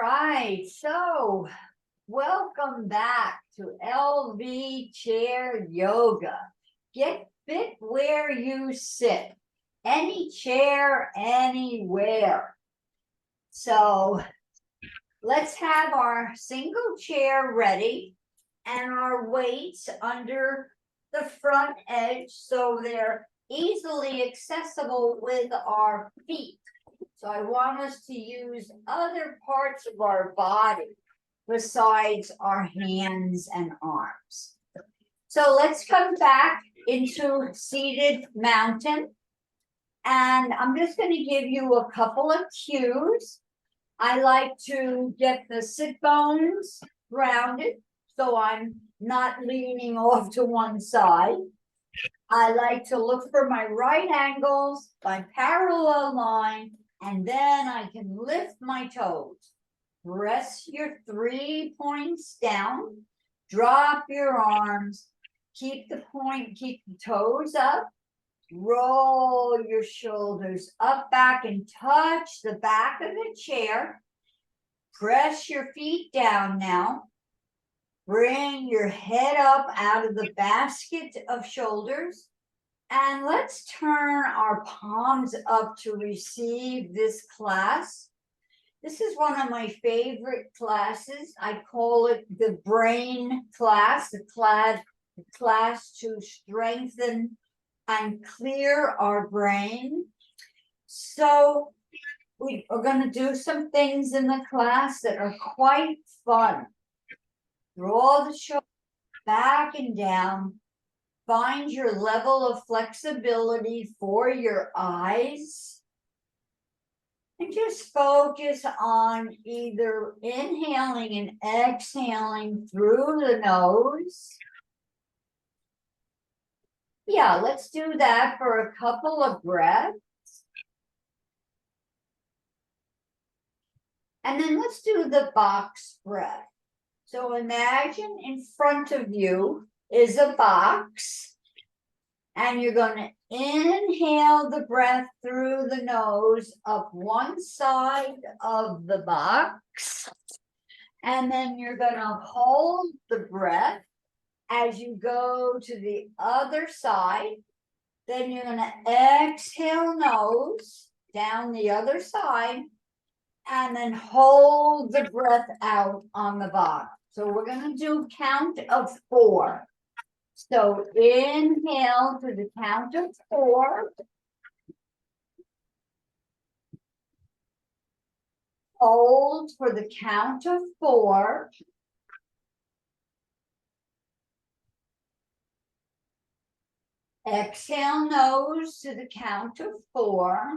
right, so welcome back to LV Chair Yoga. Get fit where you sit, any chair, anywhere. So let's have our single chair ready and our weights under the front edge so they're easily accessible with our feet. So I want us to use other parts of our body besides our hands and arms. So let's come back into seated mountain. And I'm just going to give you a couple of cues. I like to get the sit bones grounded so I'm not leaning off to one side. I like to look for my right angles, my parallel line, and then I can lift my toes. Press your 3 points down, drop your arms, keep the toes up, roll your shoulders up, back, and touch the back of the chair. Press your feet down now. Bring your head up out of the basket of shoulders. And let's turn our palms up to receive this class. This is one of my favorite classes. I call it the brain class, the class to strengthen and clear our brain. So we are going to do some things in the class that are quite fun. Draw the shoulders back and down. Find your level of flexibility for your eyes. And just focus on either inhaling and exhaling through the nose. Yeah, let's do that for a couple of breaths. And then let's do the box breath. So imagine in front of you is a box, and you're going to inhale the breath through the nose up one side of the box, and then you're going to hold the breath as you go to the other side. Then you're going to exhale nose down the other side, and then hold the breath out on the bottom. So we're going to do count of 4. So inhale to the count of 4. Hold for the count of 4. Exhale nose to the count of 4.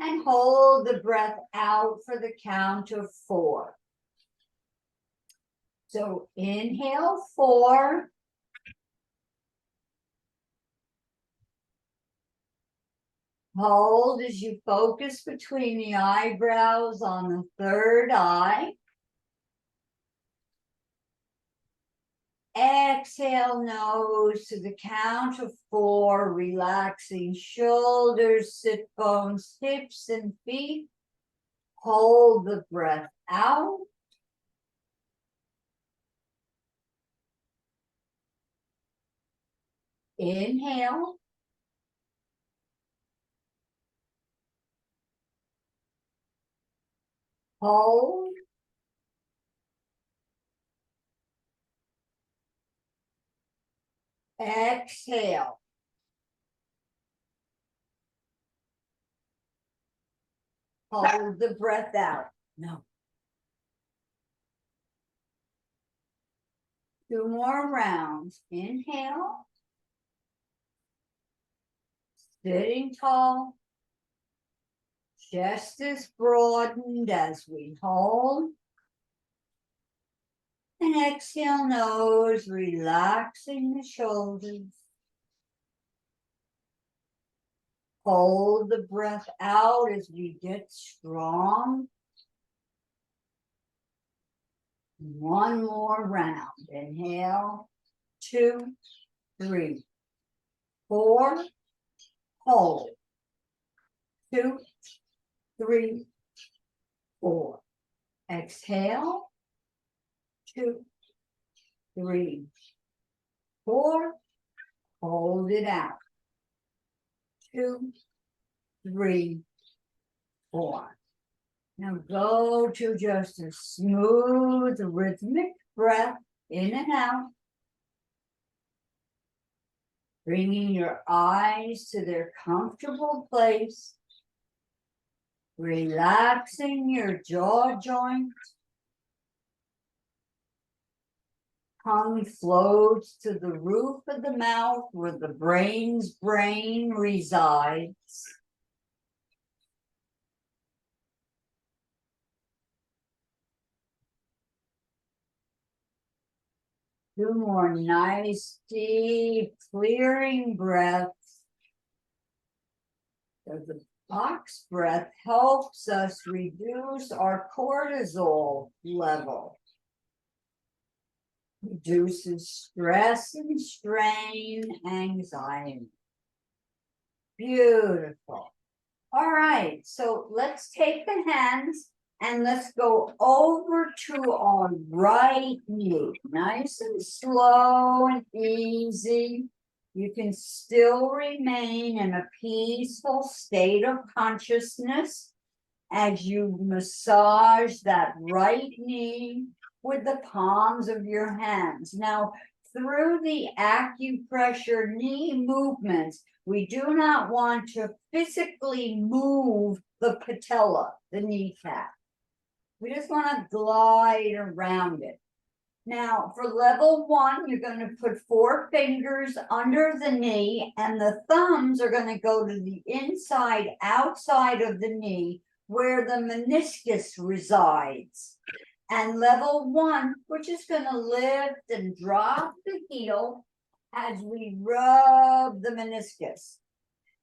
And hold the breath out for the count of 4. So inhale 4. Hold as you focus between the eyebrows on the third eye. Exhale nose to the count of 4, relaxing shoulders, sit bones, hips, and feet. Hold the breath out. Inhale. Hold. Exhale. Hold the breath out. No. 2 more rounds. Inhale. Sitting tall. Chest is broadened as we hold. And exhale nose, relaxing the shoulders. Hold the breath out as we get strong. 1 more round. Inhale. 2, 3, 4. Hold. 2, 3, 4. Exhale. 2, 3, 4. Hold it out. 2, 3, 4. Now go to just a smooth, rhythmic breath in and out. Bringing your eyes to their comfortable place. Relaxing your jaw joint. Tongue floats to the roof of the mouth where the brain's brain resides. Two more nice, deep, clearing breaths. So the box breath helps us reduce our cortisol level. Reduces stress and strain, anxiety. Beautiful. All right, so let's take the hands and let's go over to our right knee. Nice and slow and easy. You can still remain in a peaceful state of consciousness as you massage that right knee with the palms of your hands. Now, through the acupressure knee movements, we do not want to physically move the patella, the kneecap. We just want to glide around it. Now, for level 1, you're going to put 4 fingers under the knee, and the thumbs are going to go to the inside, outside of the knee, where the meniscus resides. And level 1, we're just going to lift and drop the heel as we rub the meniscus.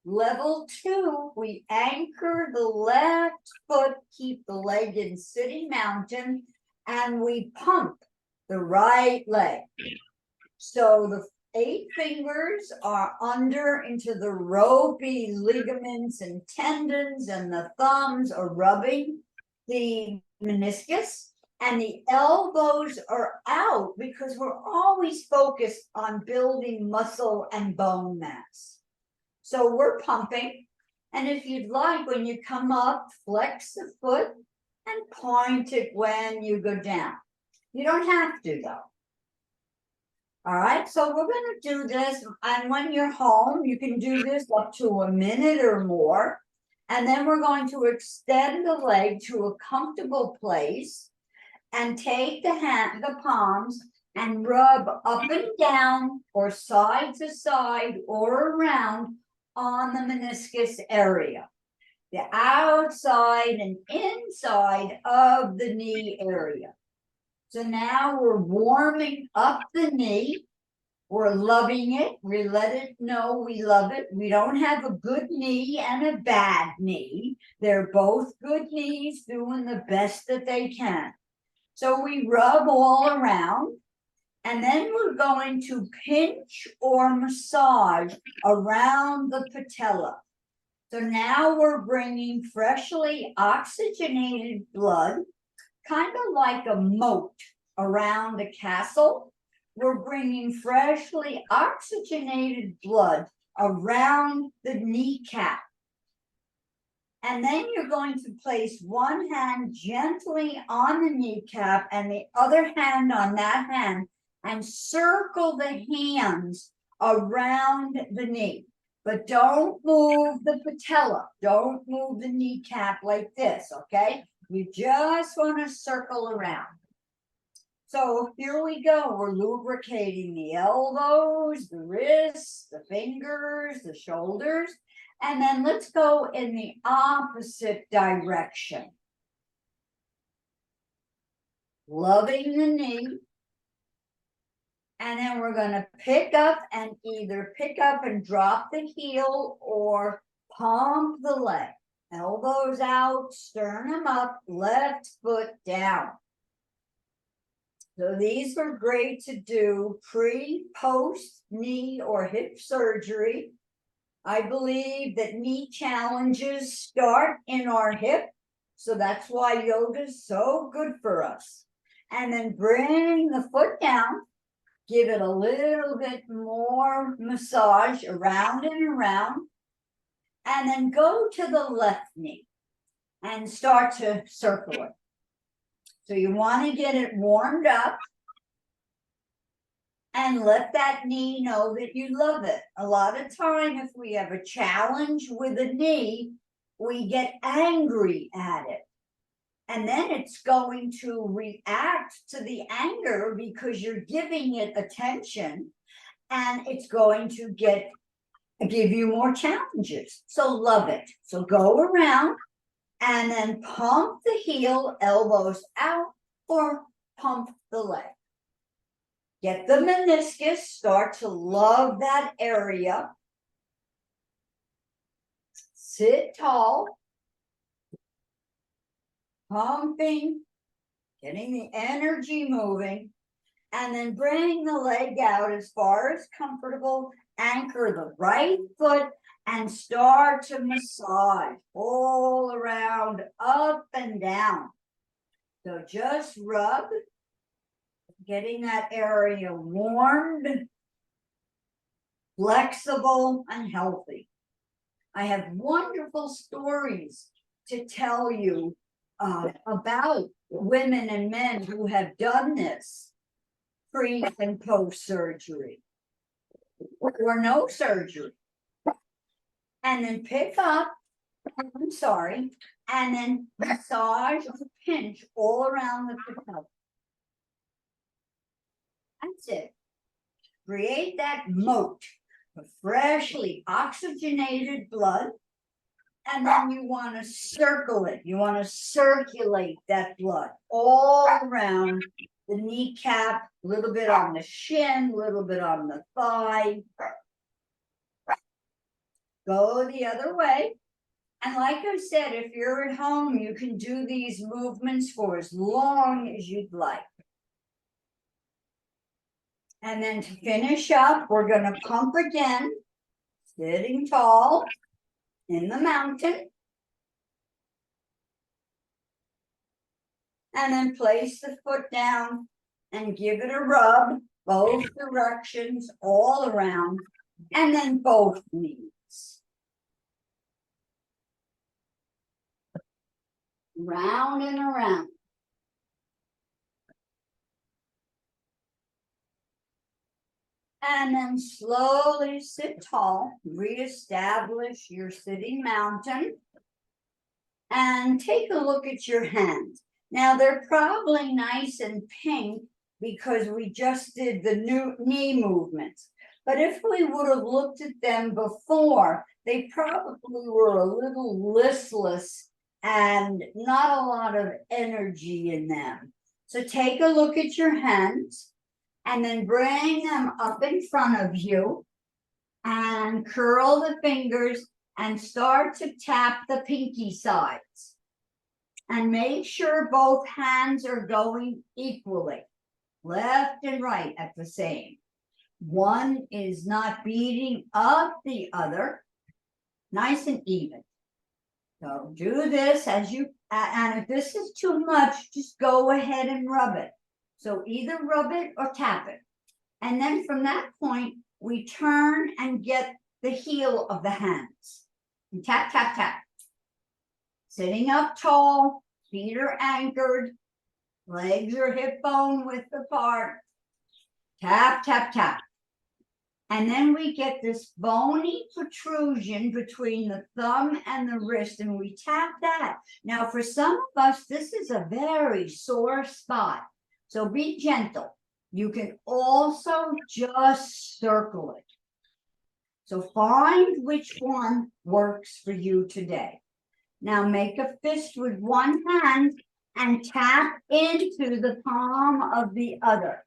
Level 2, we anchor the left foot, keep the leg in sitting mountain, and we pump the right leg. So the 8 fingers are under into the ropey ligaments and tendons, and the thumbs are rubbing the meniscus, and the elbows are out because we're always focused on building muscle and bone mass. So we're pumping, and if you'd like, when you come up, flex the foot and point it when you go down. You don't have to, though. All right, so we're going to do this, and when you're home, you can do this up to a minute or more, and then we're going to extend the leg to a comfortable place and take the palms and rub up and down or side to side or around on the meniscus area, the outside and inside of the knee area. So now we're warming up the knee. We're loving it. We let it know we love it. We don't have a good knee and a bad knee. They're both good knees doing the best that they can. So we rub all around, and then we're going to pinch or massage around the patella. So now we're bringing freshly oxygenated blood, kind of like a moat around a castle. We're bringing freshly oxygenated blood around the kneecap. And then you're going to place one hand gently on the kneecap and the other hand on that hand and circle the hands around the knee. But don't move the patella. Don't move the kneecap like this, okay? You just want to circle around. So here we go. We're lubricating the elbows, the wrists, the fingers, the shoulders. And then let's go in the opposite direction. Loving the knee. And then we're going to pick up and either pick up and drop the heel or pump the leg. Elbows out, sternum up, left foot down. So these are great to do pre, post, knee, or hip surgery. I believe that knee challenges start in our hip. So that's why yoga is so good for us. And then bring the foot down. Give it a little bit more massage around and around. And then go to the left knee and start to circle it. So you want to get it warmed up. And let that knee know that you love it. A lot of time, if we have a challenge with a knee, we get angry at it. And then it's going to react to the anger because you're giving it attention, and it's going to give you more challenges. So love it. So go around and then pump the heel, elbows out, or pump the leg. Get the meniscus, start to love that area. Sit tall. Pumping, getting the energy moving. And then bring the leg out as far as comfortable. Anchor the right foot and start to massage all around, up and down. So just rub. Getting that area warmed, flexible, and healthy. I have wonderful stories to tell you about women and men who have done this pre and post surgery or no surgery. And then pick up, and then massage or pinch all around the patella. That's it. Create that moat of freshly oxygenated blood. And then you want to circle it. You want to circulate that blood all around the kneecap, a little bit on the shin, a little bit on the thigh. Go the other way. And like I said, if you're at home, you can do these movements for as long as you'd like. And then to finish up, we're going to pump again, sitting tall in the mountain. And then place the foot down and give it a rub, both directions, all around, and then both knees. Round and around. And then slowly sit tall, reestablish your sitting mountain, and take a look at your hands. Now they're probably nice and pink because we just did the new knee movements. But if we would have looked at them before, they probably were a little listless and not a lot of energy in them. So take a look at your hands. And then bring them up in front of you and curl the fingers and start to tap the pinky sides. And make sure both hands are going equally, left and right at the same. One is not beating up the other, nice and even. So do this as you, and if this is too much, just go ahead and rub it. So either rub it or tap it. And then from that point, we turn and get the heel of the hands. And tap, tap, tap. Sitting up tall, feet are anchored, legs are hip bone width apart. Tap, tap, tap. And then we get this bony protrusion between the thumb and the wrist, and we tap that. Now, for some of us, this is a very sore spot. So be gentle. You can also just circle it. So find which one works for you today. Now make a fist with one hand and tap into the palm of the other.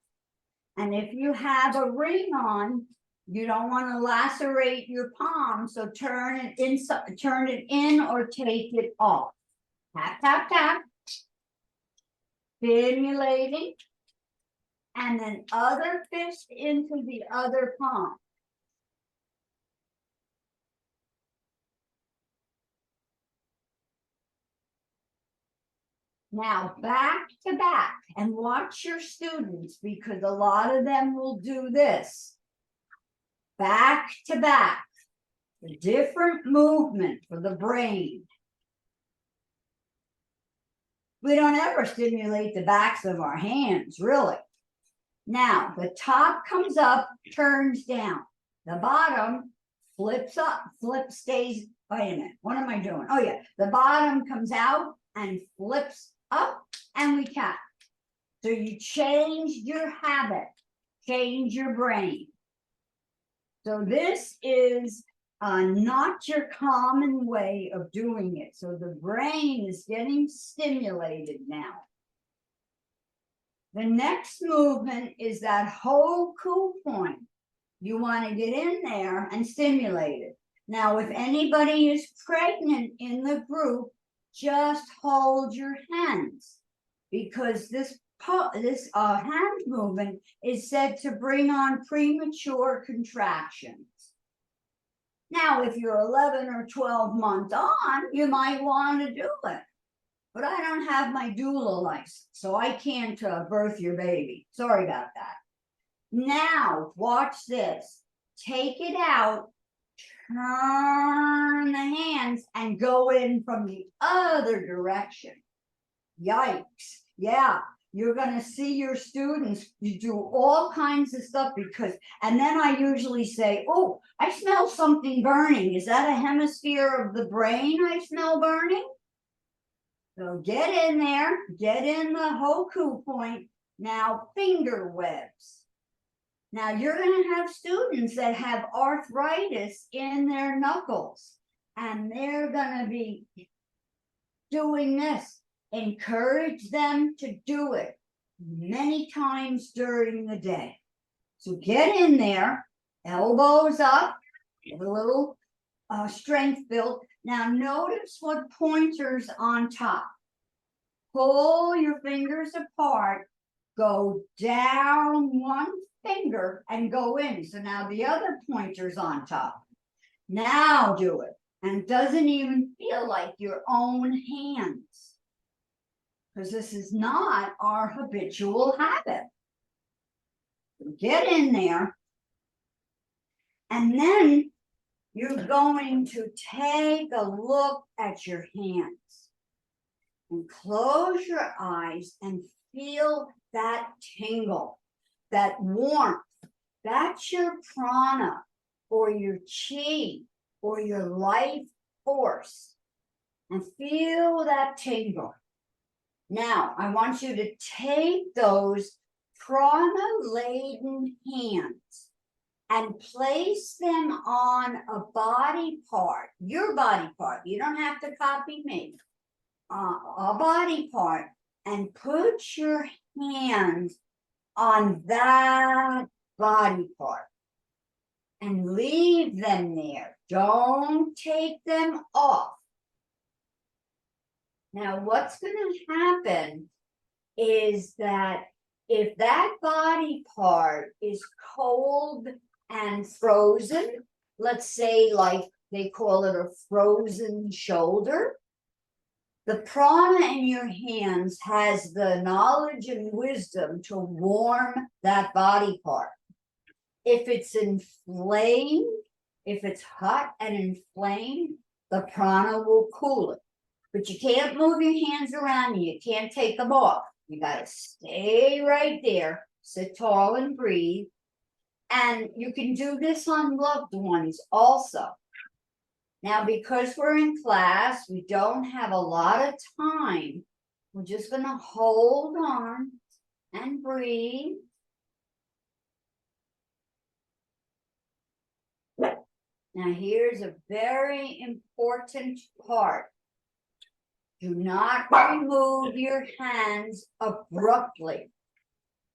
And if you have a ring on, you don't want to lacerate your palm, so turn it in or take it off. Tap, tap, tap. Stimulating, and then other fist into the other palm. Now back to back, and watch your students because a lot of them will do this. Back to back, a different movement for the brain. We don't ever stimulate the backs of our hands, really. Now, the top comes up, turns down. The bottom flips up, stays. Wait a minute, what am I doing? Oh yeah, the bottom comes out and flips up, and we tap. So you changed your habit, change your brain. So this is not your common way of doing it. So the brain is getting stimulated now. The next movement is that Hoku point. You want to get in there and stimulate it. Now, if anybody is pregnant in the group, just hold your hands because this hand movement is said to bring on premature contractions. Now, if you're 11 or 12 months on, you might want to do it. But I don't have my doula license, so I can't birth your baby. Sorry about that. Now, watch this. Take it out, turn the hands, and go in from the other direction. Yikes. Yeah, you're going to see your students. You do all kinds of stuff because, and then I usually say, oh, I smell something burning. Is that a hemisphere of the brain I smell burning? So get in there, get in the Hoku point. Now, finger webs. Now, you're going to have students that have arthritis in their knuckles, and they're going to be doing this. Encourage them to do it many times during the day. So get in there, elbows up, get a little strength built. Now, notice what pointer's on top. Pull your fingers apart, go down one finger and go in. So now the other pointer's on top. Now do it. And it doesn't even feel like your own hands. Because this is not our habitual habit. So get in there. And then you're going to take a look at your hands. And close your eyes and feel that tingle, that warmth. That's your prana or your chi or your life force. And feel that tingle. Now, I want you to take those prana-laden hands and place them on a body part, your body part. You don't have to copy me. A body part, and put your hands on that body part and leave them there. Don't take them off. Now, what's going to happen is that if that body part is cold and frozen, let's say like they call it a frozen shoulder, the prana in your hands has the knowledge and wisdom to warm that body part. If it's inflamed, if it's hot and inflamed, the prana will cool it. But you can't move your hands around. You can't take them off. You got to stay right there, sit tall and breathe. And you can do this on loved ones also. Now, because we're in class, we don't have a lot of time. We're just going to hold on and breathe. Now, here's a very important part. Do not remove your hands abruptly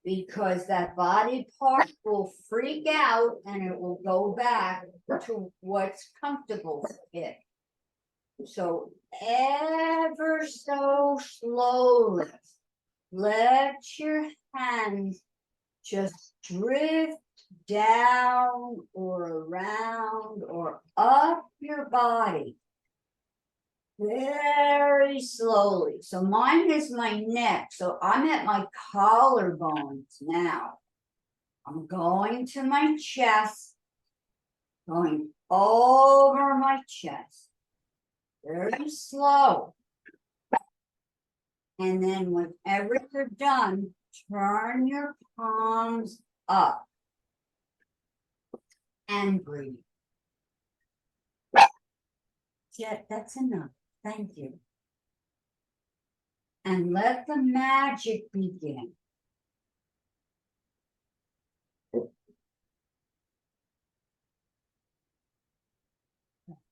because that body part will freak out and it will go back to what's comfortable for it. So ever so slowly, let your hands just drift down or around or up your body. very slowly. So mine is my neck. So I'm at my collarbones now. I'm going to my chest, going over my chest. Very slow. And then whenever you're done, turn your palms up and breathe. Yeah, that's enough. Thank you. And let the magic begin.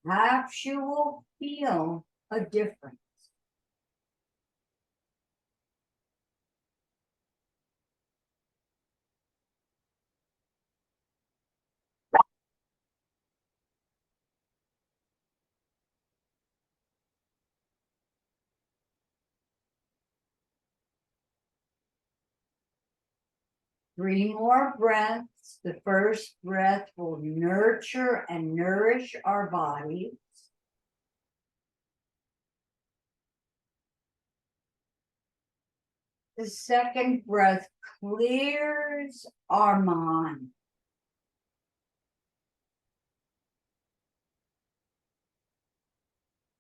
Perhaps you will feel a difference. Three more breaths. The first breath will nurture and nourish our bodies. The second breath clears our mind.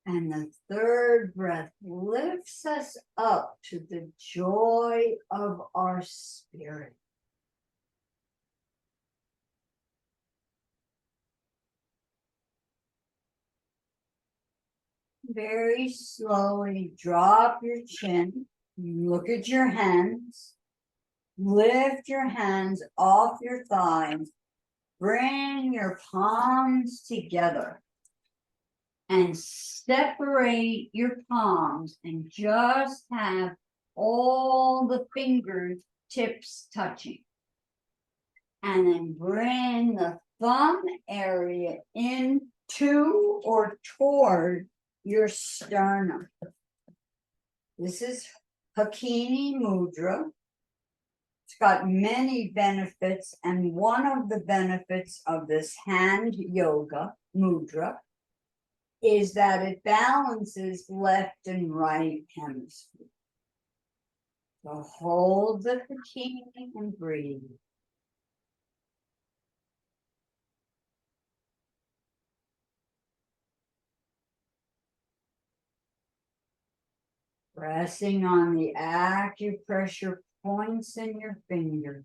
And the third breath lifts us up to the joy of our spirit. Very slowly drop your chin. Look at your hands. Lift your hands off your thighs. Bring your palms together. And separate your palms and just have all the fingertips touching. And then bring the thumb area into or toward your sternum. This is Hakini Mudra. It's got many benefits, and one of the benefits of this hand yoga mudra is that it balances left and right hemisphere. So hold the Hakini and breathe. Pressing on the acupressure points in your fingers.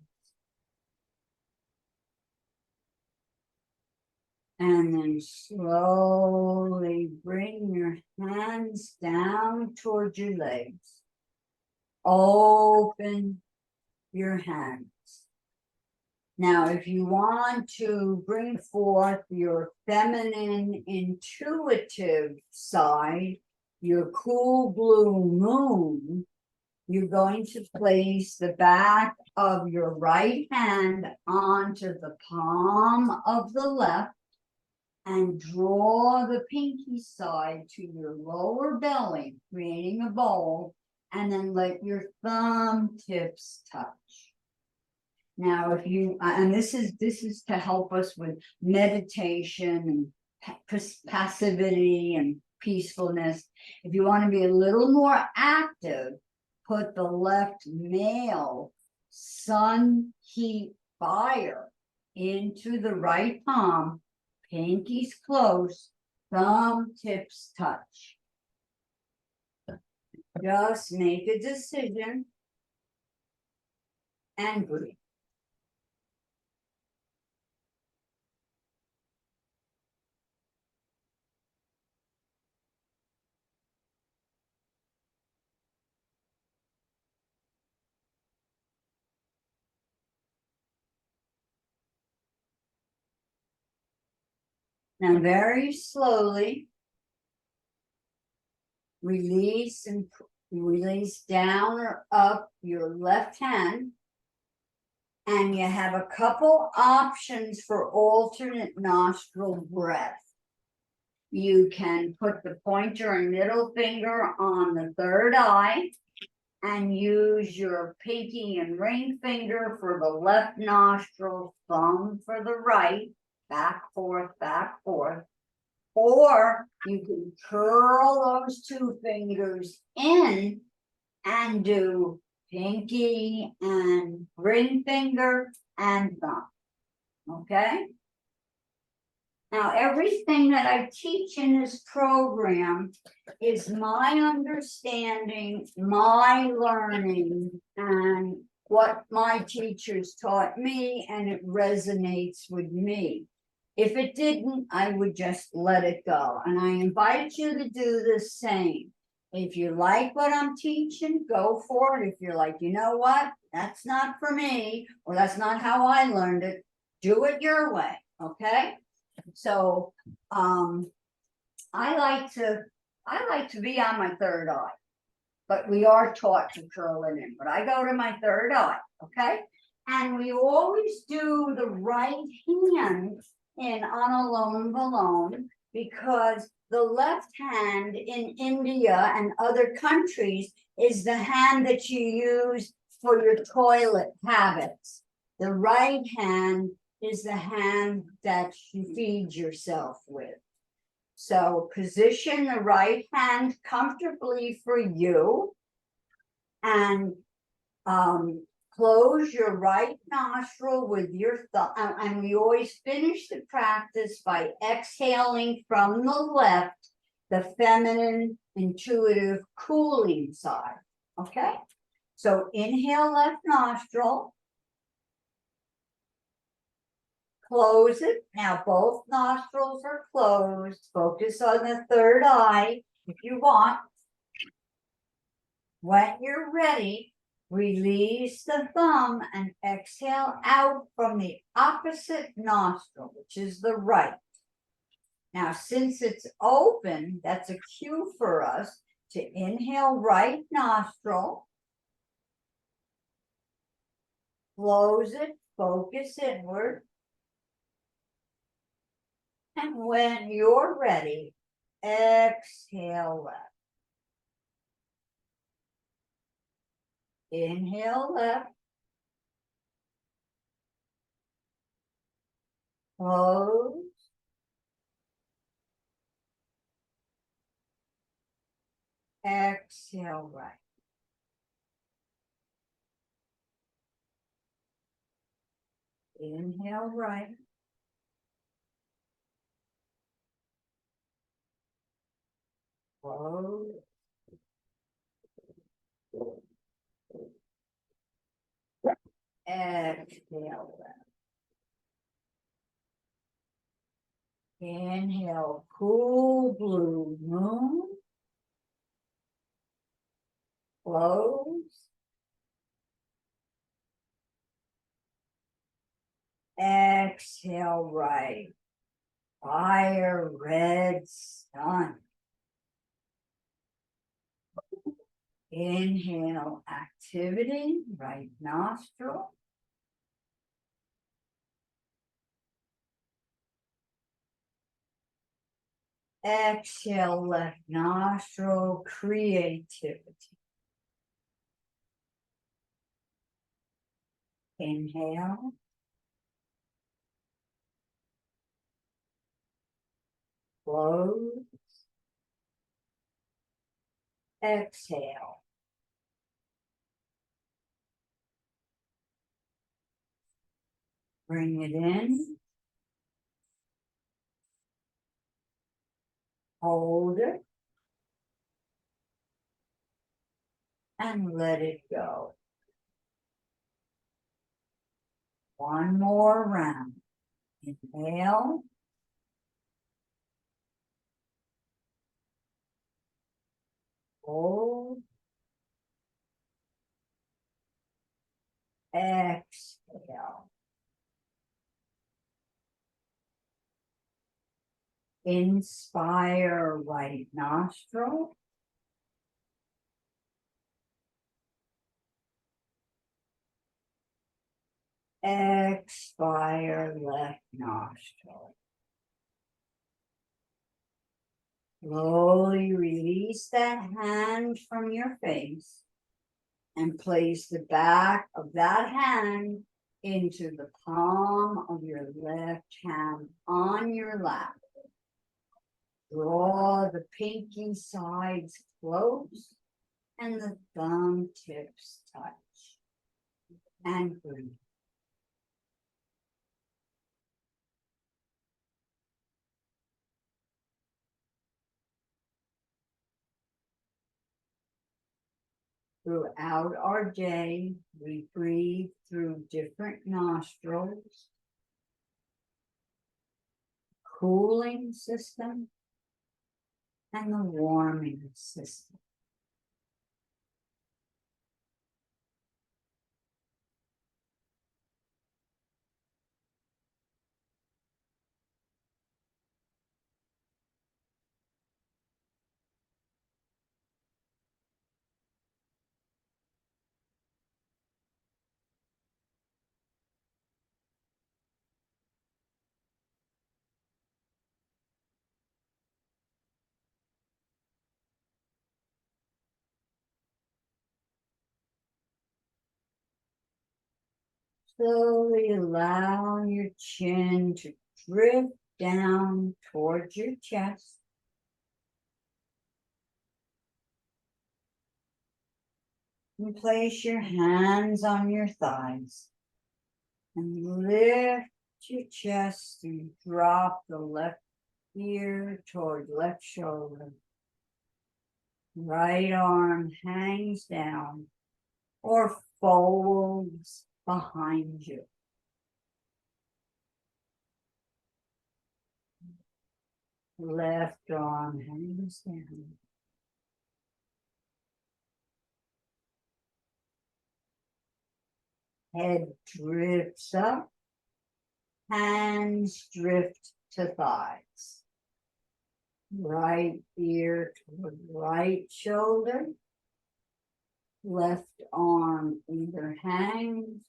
And then slowly bring your hands down towards your legs. Open your hands. Now, if you want to bring forth your feminine intuitive side, your cool blue moon, you're going to place the back of your right hand onto the palm of the left and draw the pinky side to your lower belly, creating a bowl, and then let your thumb tips touch. Now, if you, and this is to help us with meditation and passivity and peacefulness. If you want to be a little more active, put the left male sun heat fire into the right palm, pinkies close, thumb tips touch. Just make a decision and breathe. Now, very slowly, release and release down or up your left hand. And you have a couple options for alternate nostril breath. You can put the pointer and middle finger on the third eye and use your pinky and ring finger for the left nostril, thumb for the right, back, forth, Or you can curl those two fingers in and do pinky and ring finger and thumb. Okay? Now, everything that I teach in this program is my understanding, my learning, and what my teachers taught me, and it resonates with me. If it didn't, I would just let it go. And I invite you to do the same. If you like what I'm teaching, go for it. If you're like, you know what, that's not for me, or that's not how I learned it, do it your way, okay? So, I like to be on my third eye, but we are taught to curl it in, but I go to my third eye, okay? And we always do the right hand in Anulom Vilom, because the left hand in India and other countries is the hand that you use for your toilet habits. The right hand is the hand that you feed yourself with. So position the right hand comfortably for you, and close your right nostril with your thumb. And we always finish the practice by exhaling from the left, the feminine, intuitive, cooling side. Okay? So inhale left nostril. Close it. Now both nostrils are closed. Focus on the third eye if you want. When you're ready, release the thumb and exhale out from the opposite nostril, which is the right. Now, since it's open, that's a cue for us to inhale right nostril. Close it, focus inward. And when you're ready, exhale left. Inhale left. Close. Exhale right. Inhale right. Close. Exhale left. Inhale, cool blue moon. Close. Exhale right. Fire red sun. Inhale activity, right nostril. Exhale left nostril, creativity. Inhale. Close. Exhale. Bring it in. Hold it. And let it go. One more round. Inhale. Hold. Exhale. Inspire right nostril. Expire left nostril. Slowly release that hand from your face and place the back of that hand into the palm of your left hand on your lap. Draw the pinky sides close and the thumb tips touch. And breathe. Throughout our day, we breathe through different nostrils, cooling system, and the warming system. Slowly allow your chin to drift down towards your chest. And place your hands on your thighs. And lift your chest and drop the left ear toward left shoulder. Right arm hangs down or folds behind you. Left arm hangs down. Head drifts up. Hands drift to thighs. Right ear toward right shoulder. Left arm either hangs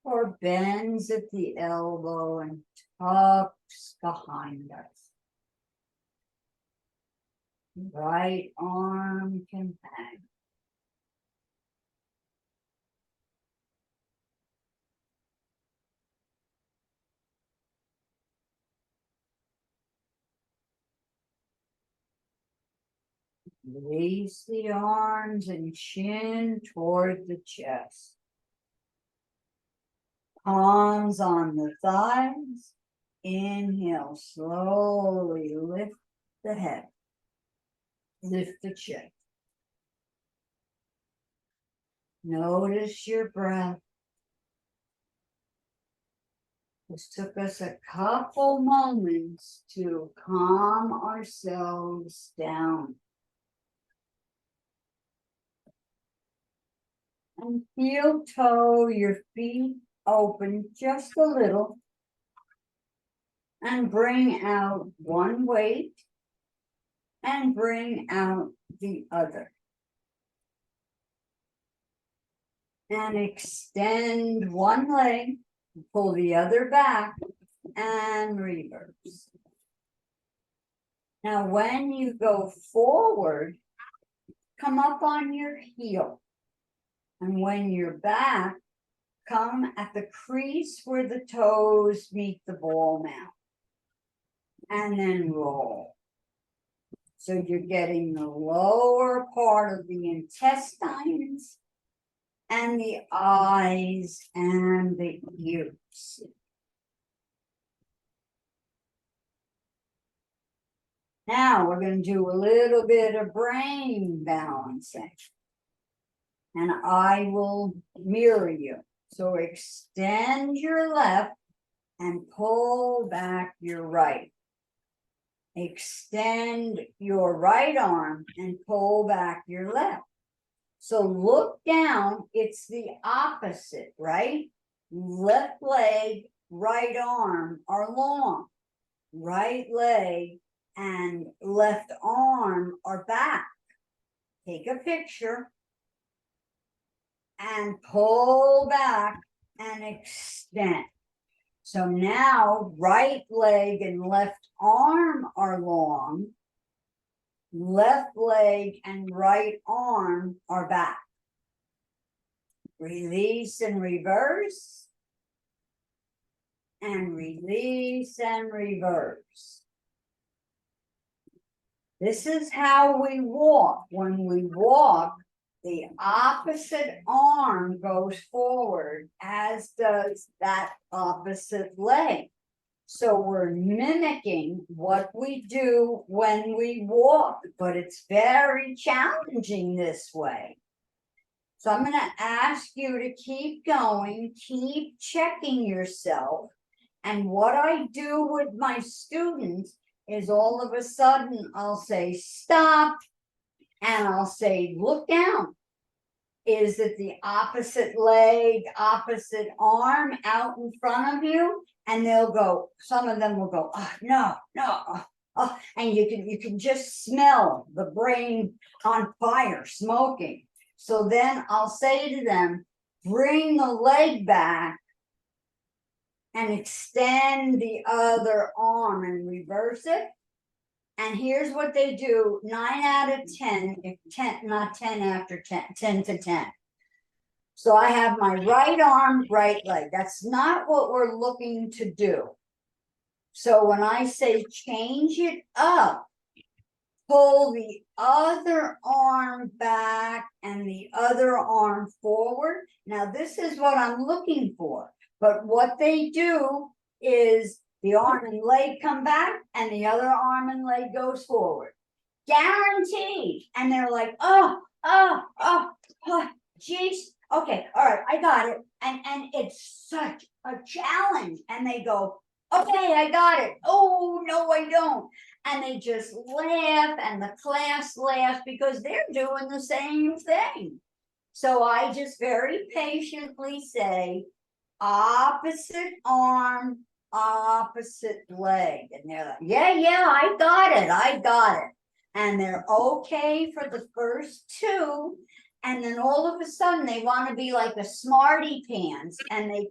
or bends at the elbow and tucks behind us. Right arm can hang. Release the arms and chin toward the chest. Palms on the thighs. Inhale, slowly lift the head. Lift the chin. Notice your breath. This took us a couple moments to calm ourselves down. And heel toe your feet open just a little. And bring out one weight. And bring out the other. And extend one leg. Pull the other back. And reverse. Now when you go forward, come up on your heel. And when you're back, come at the crease where the toes meet the ball mount. And then roll. So you're getting the lower part of the intestines and the eyes and the ears. Now we're going to do a little bit of brain balancing. And I will mirror you. So extend your left and pull back your right. Extend your right arm and pull back your left. So look down, it's the opposite, right? Left leg, right arm are long. Right leg and left arm are back. Take a picture. And pull back and extend. So now right leg and left arm are long. Left leg and right arm are back. Release and reverse. And release and reverse. This is how we walk. When we walk, the opposite arm goes forward, as does that opposite leg. So we're mimicking what we do when we walk, but it's very challenging this way. So I'm going to ask you to keep going, keep checking yourself. And what I do with my students is all of a sudden I'll say, stop, and I'll say, look down. Is it the opposite leg, opposite arm out in front of you? And they'll go, some of them will go, oh, no, no. Oh, and you can just smell the brain on fire, smoking. So then I'll say to them, bring the leg back and extend the other arm and reverse it. And here's what they do 9 out of 10, if 10, not 10 after 10, 10 to 10. So I have my right arm, right leg. That's not what we're looking to do. So when I say change it up, pull the other arm back and the other arm forward. Now this is what I'm looking for. But what they do is the arm and leg come back and the other arm and leg goes forward. Guaranteed. And they're like, oh, geez. Okay, all right, I got it. And it's such a challenge. And they go, okay, I got it. Oh, no, I don't. And they just laugh, and the class laughs because they're doing the same thing. So I just very patiently say, opposite arm, opposite leg. And they're like, yeah, I got it. And they're okay for the first two. And then all of a sudden they want to be like a smarty pants, and they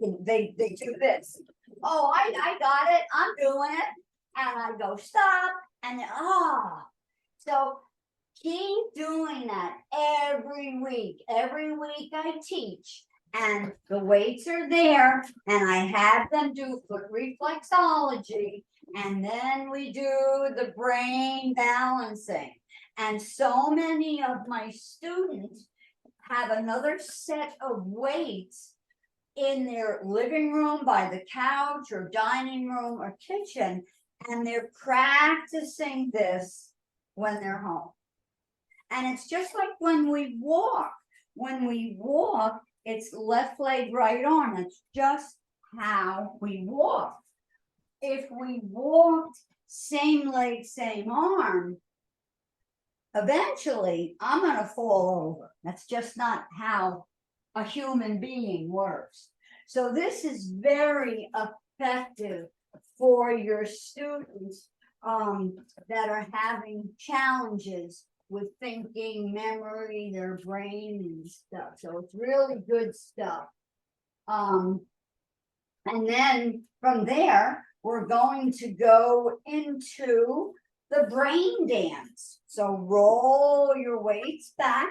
do this. Oh, I got it. I'm doing it. And I go, stop. And so keep doing that every week. Every week I teach, and the weights are there, and I have them do foot reflexology, and then we do the brain balancing. And so many of my students have another set of weights in their living room, by the couch, or dining room, or kitchen, and they're practicing this when they're home. And it's just like when we walk. When we walk, it's left leg, right arm. It's just how we walk. If we walked same leg, same arm, eventually I'm going to fall over. That's just not how a human being works. So this is very effective for your students that are having challenges with thinking, memory, their brain and stuff. So it's really good stuff. And then from there, we're going to go into the brain dance. So roll your weights back,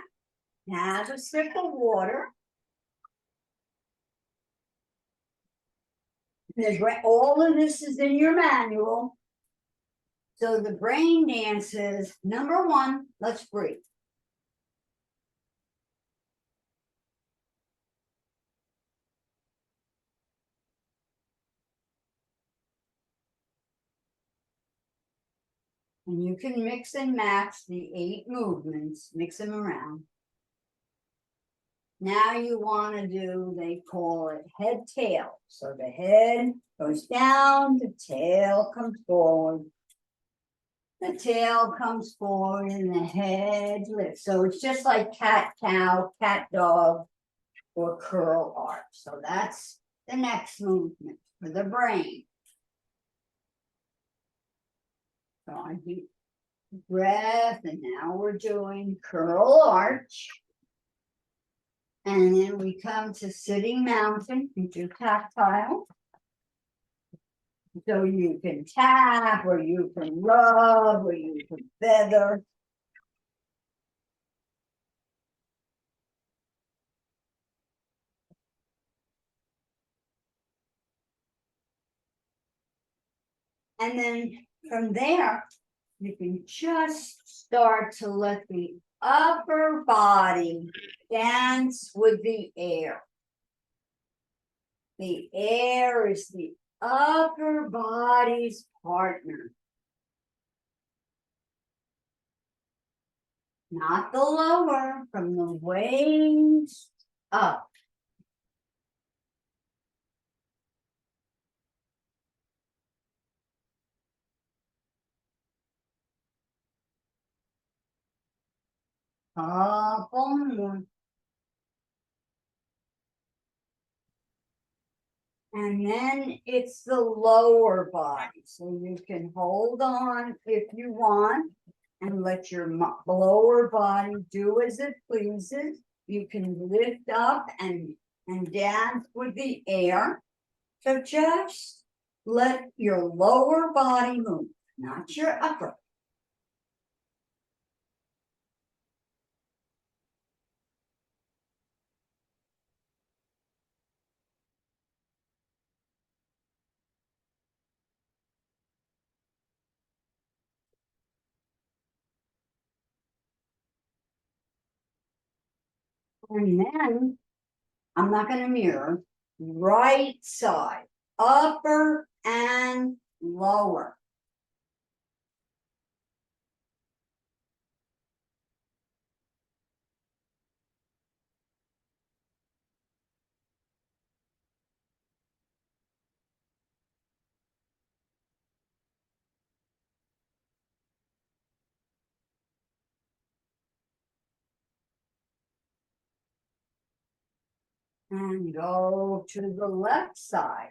have a sip of water. All of this is in your manual. So the brain dance is, number one, let's breathe. And you can mix and match the 8 movements, mix them around. Now you want to do, they call it head tail. So the head goes down, the tail comes forward. The tail comes forward and the head lifts. So it's just like cat cow, cat dog, or curl arch. So that's the next movement for the brain. So I deep breath, and now we're doing curl arch. And then we come to sitting mountain and do tactile. So you can tap, or you can rub, or you can feather. And then from there, You can just start to let the upper body dance with the air. The air is the upper body's partner, not the lower, from the waist up. Couple more. And then it's the lower body. So you can hold on if you want and let your lower body do as it pleases. You can lift up and dance with the air. So just let your lower body move, not your upper. And then I'm not going to mirror, right side, upper and lower. And go to the left side.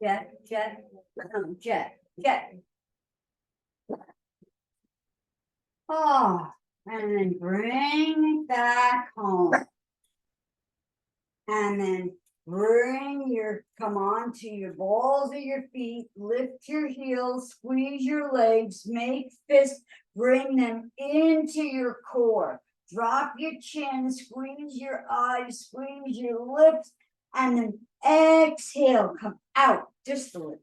Jet, jet, jet, jet. Oh, and then bring it back home. And then come on to your balls of your feet, lift your heels, squeeze your legs, make fists, bring them into your core. Drop your chin, squeeze your eyes, squeeze your lips, and then exhale, come out, just a little.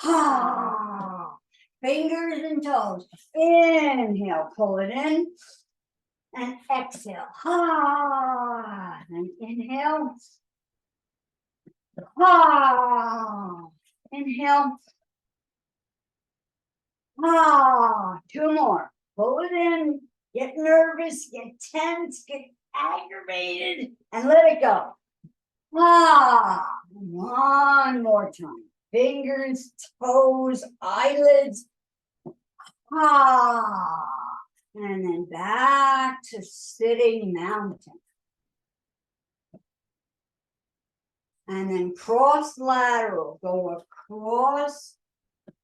Ah, fingers and toes. Inhale, pull it in. And exhale. Ah, and inhale. Ah, inhale. Ah, two more. Pull it in. Get nervous, get tense, get aggravated, and let it go. Ah, one more time. Fingers, toes, eyelids. Ah, and then back to sitting mountain. And then cross-lateral, go across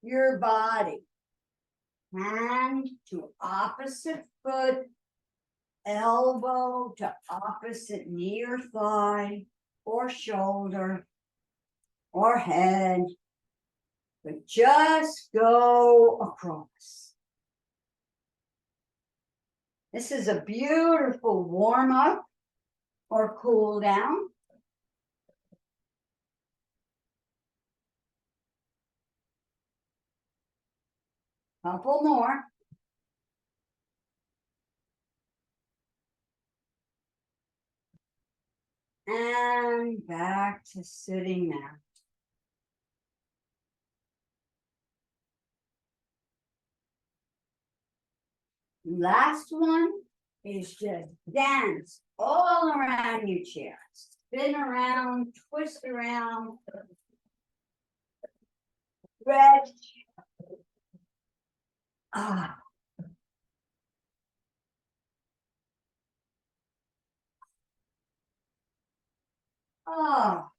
your body. Hand to opposite foot, elbow to opposite knee or thigh, or shoulder, or head. But just go across. This is a beautiful warm-up or cool down. Couple more. And back to sitting now. Last one is just dance all around your chair. Spin around, twist around, stretch. Ah. Oh.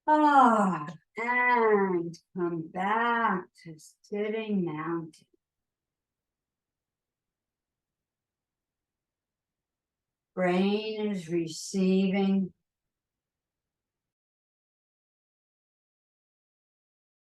Ah. And come back to sitting mountain. Brain is receiving